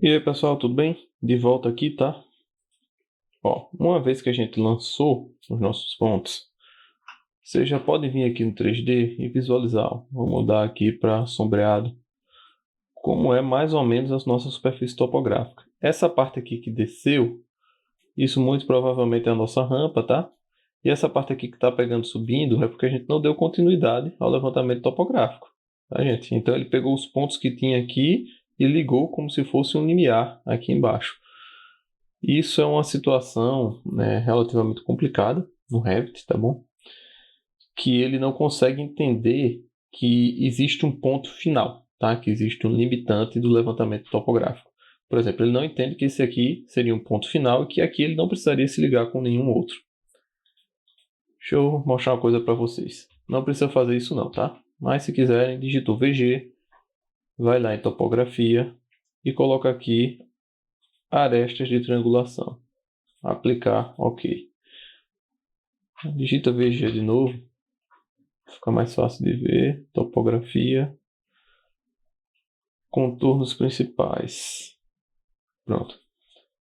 E aí, pessoal, tudo bem? De volta aqui, tá? Ó, uma vez que a gente lançou os nossos pontos, você já pode vir aqui no 3D e visualizar. Ó. Vou mudar aqui para sombreado, como é mais ou menos a nossa superfície topográfica. Essa parte aqui que desceu, isso muito provavelmente é a nossa rampa, tá? E essa parte aqui que está pegando subindo é porque a gente não deu continuidade ao levantamento topográfico, tá, gente? Então ele pegou os pontos que tinha aqui e ligou como se fosse um limiar aqui embaixo. Isso é uma situação, né, relativamente complicada no Revit, tá bom? Que ele não consegue entender que existe um ponto final, tá? Que existe um limitante do levantamento topográfico. Por exemplo, ele não entende que esse aqui seria um ponto final e que aqui ele não precisaria se ligar com nenhum outro. Deixa eu mostrar uma coisa para vocês. Não precisa fazer isso não, tá? Mas se quiserem, digita o VG, vai lá em topografia e coloca aqui arestas de triangulação. Aplicar, ok. Digita VG de novo, fica mais fácil de ver. Topografia, contornos principais. Pronto.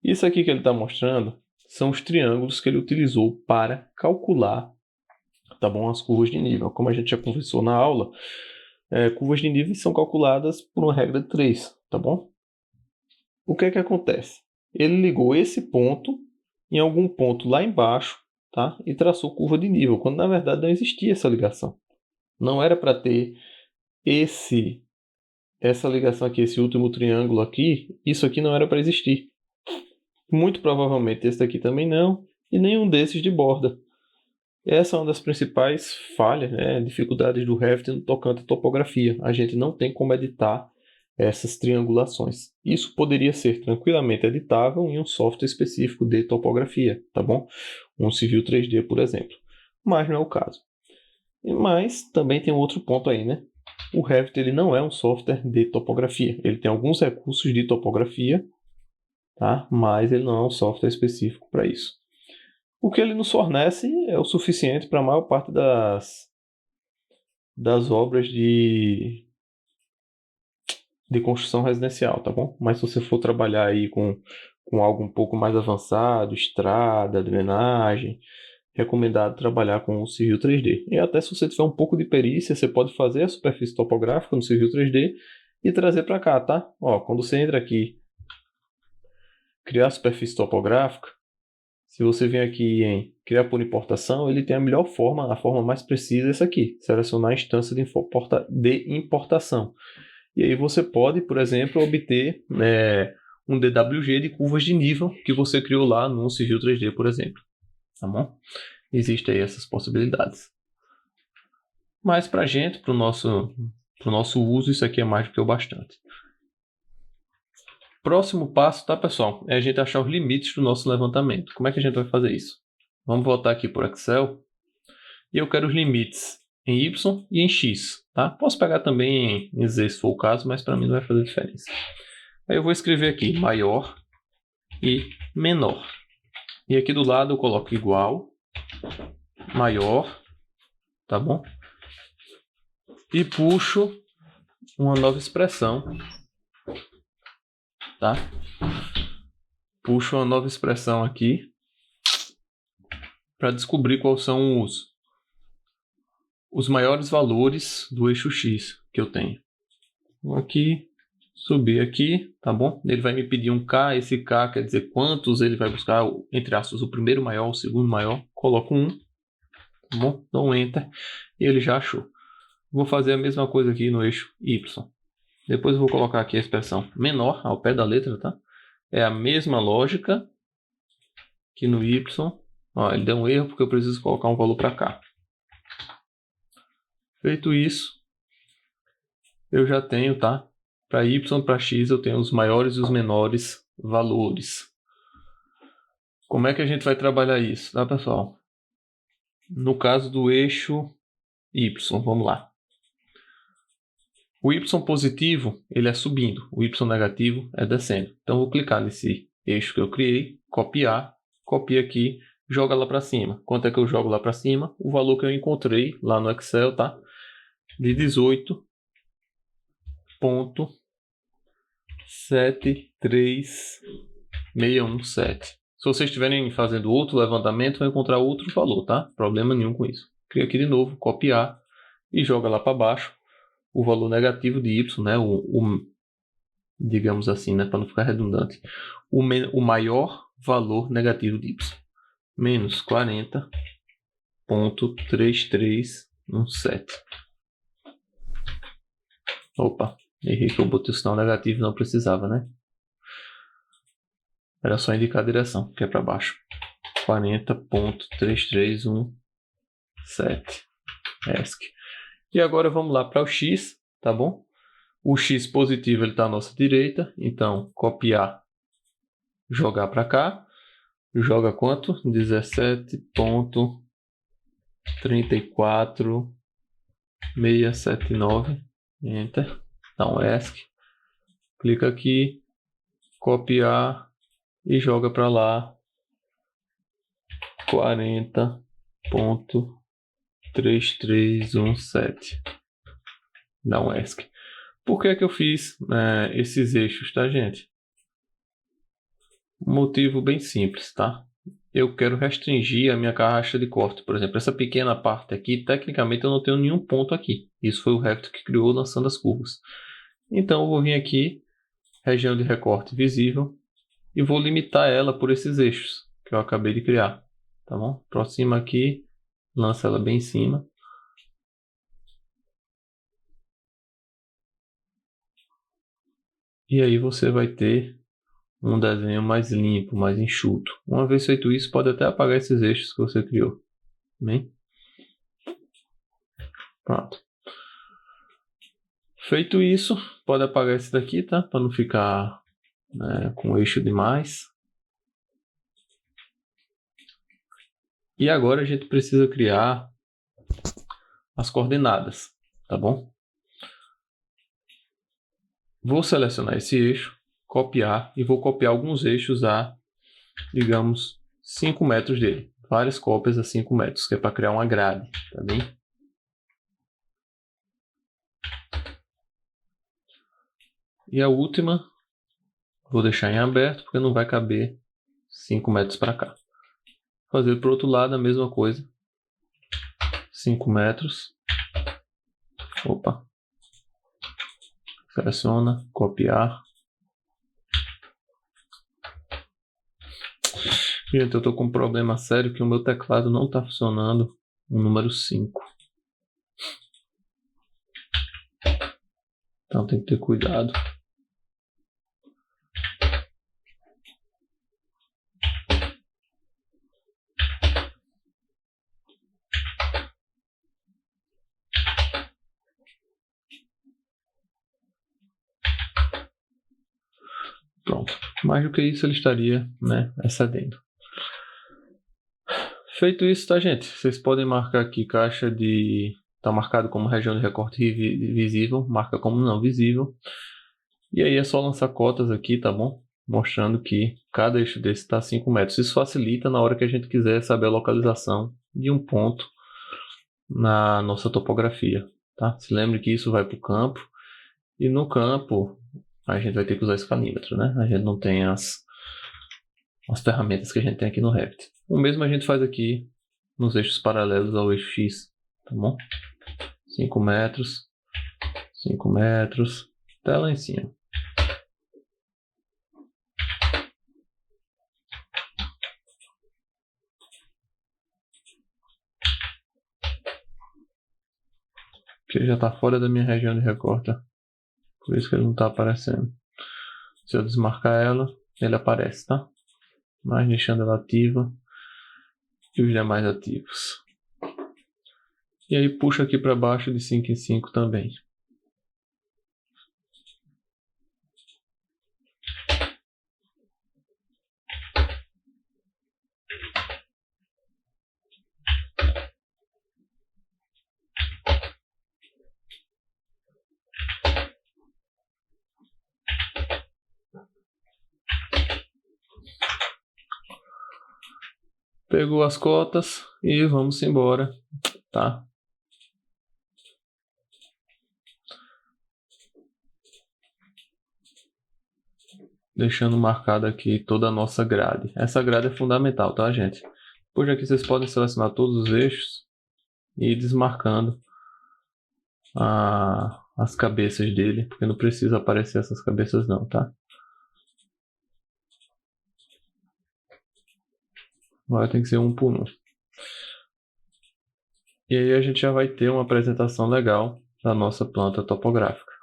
Isso aqui que ele está mostrando são os triângulos que ele utilizou para calcular, tá bom, as curvas de nível. Como a gente já conversou na aula, curvas de nível são calculadas por uma regra de 3, tá bom? O que é que acontece? Ele ligou esse ponto em algum ponto lá embaixo, tá? E traçou curva de nível, quando na verdade não existia essa ligação. Não era para ter essa ligação aqui, esse último triângulo aqui, isso aqui não era para existir. Muito provavelmente esse daqui também não, e nenhum desses de borda. Essa é uma das principais falhas, né, dificuldades do Revit no tocante à topografia. A gente não tem como editar essas triangulações. Isso poderia ser tranquilamente editável em um software específico de topografia, tá bom? Um Civil 3D, por exemplo. Mas não é o caso. Mas também tem um outro ponto aí, né? O Revit ele não é um software de topografia. Ele tem alguns recursos de topografia, tá? Mas ele não é um software específico para isso. O que ele nos fornece é o suficiente para a maior parte das obras de construção residencial, tá bom? Mas se você for trabalhar aí com algo um pouco mais avançado, estrada, drenagem, recomendado trabalhar com o Civil 3D. E até se você tiver um pouco de perícia, você pode fazer a superfície topográfica no Civil 3D e trazer para cá, tá? Ó, quando você entra aqui, criar superfície topográfica, se você vem aqui em criar por importação, ele tem a melhor forma, a forma mais precisa é essa aqui, selecionar a instância de importação. E aí você pode, por exemplo, obter um DWG de curvas de nível que você criou lá no Civil 3D, por exemplo. Tá bom? Existem aí essas possibilidades. Mas para a gente, para o nosso uso, isso aqui é mais do que o bastante. Próximo passo, tá, pessoal? É a gente achar os limites do nosso levantamento. Como é que a gente vai fazer isso? Vamos voltar aqui para o Excel. E eu quero os limites em Y e em X. Tá? Posso pegar também em Z se for o caso, mas para mim não vai fazer diferença. Aí eu vou escrever aqui maior e menor. E aqui do lado eu coloco igual, maior, tá bom? E puxo uma nova expressão, tá? Puxo uma nova expressão aqui para descobrir quais são os maiores valores do eixo X que eu tenho. Vou aqui, subir aqui, tá bom? Ele vai me pedir um K, esse K quer dizer quantos ele vai buscar, entre aspas, o primeiro maior, o segundo maior. Coloco 1, tá bom? Dou um Enter e ele já achou. Vou fazer a mesma coisa aqui no eixo Y. Depois eu vou colocar aqui a expressão menor ao pé da letra, tá? É a mesma lógica que no Y. Ó, ele deu um erro porque eu preciso colocar um valor para cá. Feito isso, eu já tenho, tá? Para Y e para X eu tenho os maiores e os menores valores. Como é que a gente vai trabalhar isso, tá, pessoal? No caso do eixo Y, vamos lá. O Y positivo, ele é subindo, o Y negativo é descendo. Então, eu vou clicar nesse eixo que eu criei, copiar, copia aqui, joga lá para cima. Quanto é que eu jogo lá para cima? O valor que eu encontrei lá no Excel, tá? De 18,9. 73617. Se vocês estiverem fazendo outro levantamento, vai encontrar outro valor, tá? Problema nenhum com isso. Cria aqui de novo, copiar e joga lá para baixo o valor negativo de y, né? Digamos assim, né? Para não ficar redundante. O maior valor negativo de y. Menos 40,3317. Opa, errei que eu botei o sinal negativo, não precisava, né? Era só indicar a direção, que é para baixo. 40,3317 ESC. E agora vamos lá para o x, tá bom? O x positivo está à nossa direita, então copiar, jogar para cá. Joga quanto? 17,34679. Enter. Dá um ESC. Clica aqui, copiar e joga para lá 40,3317. Dá um ESC. Por que eu fiz esses eixos, tá, gente? Um motivo bem simples, tá? Eu quero restringir a minha caixa de corte. Por exemplo, essa pequena parte aqui, tecnicamente eu não tenho nenhum ponto aqui. Isso foi o Revit que criou lançando as curvas. Então eu vou vir aqui, região de recorte visível, e vou limitar ela por esses eixos que eu acabei de criar. Tá bom? Aproxima aqui, lança ela bem em cima. E aí você vai ter um desenho mais limpo, mais enxuto. Uma vez feito isso, pode até apagar esses eixos que você criou. Bem? Pronto. Feito isso, pode apagar esse daqui, tá? Para não ficar com eixo demais. E agora a gente precisa criar as coordenadas, tá bom? Vou selecionar esse eixo, copiar e vou copiar alguns eixos a, digamos, 5 metros dele. Várias cópias a 5 metros, que é para criar uma grade, tá bem? E a última, vou deixar em aberto, porque não vai caber 5 metros para cá. Fazer para o outro lado a mesma coisa. 5 metros. Opa. Seleciona, copiar. Gente, eu estou com um problema sério que o meu teclado não está funcionando. O número 5. Então tem que ter cuidado. Pronto. Mais do que isso, ele estaria, excedendo. Feito isso, tá, gente? Vocês podem marcar aqui caixa de... Tá marcado como região de recorte visível. Marca como não visível. E aí é só lançar cotas aqui, tá bom? Mostrando que cada eixo desse está a 5 metros. Isso facilita na hora que a gente quiser saber a localização de um ponto na nossa topografia, tá? Se lembre que isso vai para o campo. E no campo, a gente vai ter que usar escalímetro, né? A gente não tem as ferramentas que a gente tem aqui no Revit. O mesmo a gente faz aqui nos eixos paralelos ao eixo X, tá bom? 5 metros, 5 metros, até lá em cima. Porque já está fora da minha região de recorte, por isso que ele não está aparecendo. Se eu desmarcar ela, ele aparece, tá? Mas deixando ela ativa e os demais ativos. E aí puxa aqui para baixo de 5 em 5 também. Pegou as cotas e vamos embora, tá? deixando marcado aqui toda a nossa grade. Essa grade é fundamental, tá, gente? Depois aqui vocês podem selecionar todos os eixos e ir desmarcando as cabeças dele, porque não precisa aparecer essas cabeças não, tá? Agora tem que ser um por um. E aí a gente já vai ter uma apresentação legal da nossa planta topográfica.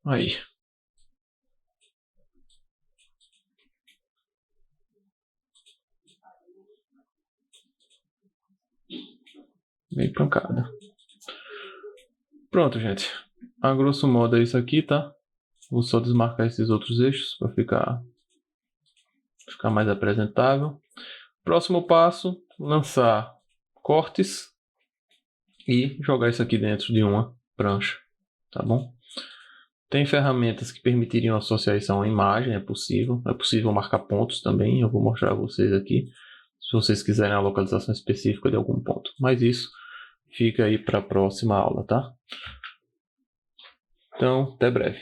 Aí. Bem pancada. Pronto, gente. A grosso modo é isso aqui, tá? Vou só desmarcar esses outros eixos para ficar mais apresentável. Próximo passo, lançar cortes e jogar isso aqui dentro de uma prancha, tá bom? Tem ferramentas que permitiriam associar isso a uma imagem, é possível. É possível marcar pontos também, eu vou mostrar a vocês aqui, se vocês quiserem a localização específica de algum ponto. Mas isso fica aí para a próxima aula, tá? Então, até breve.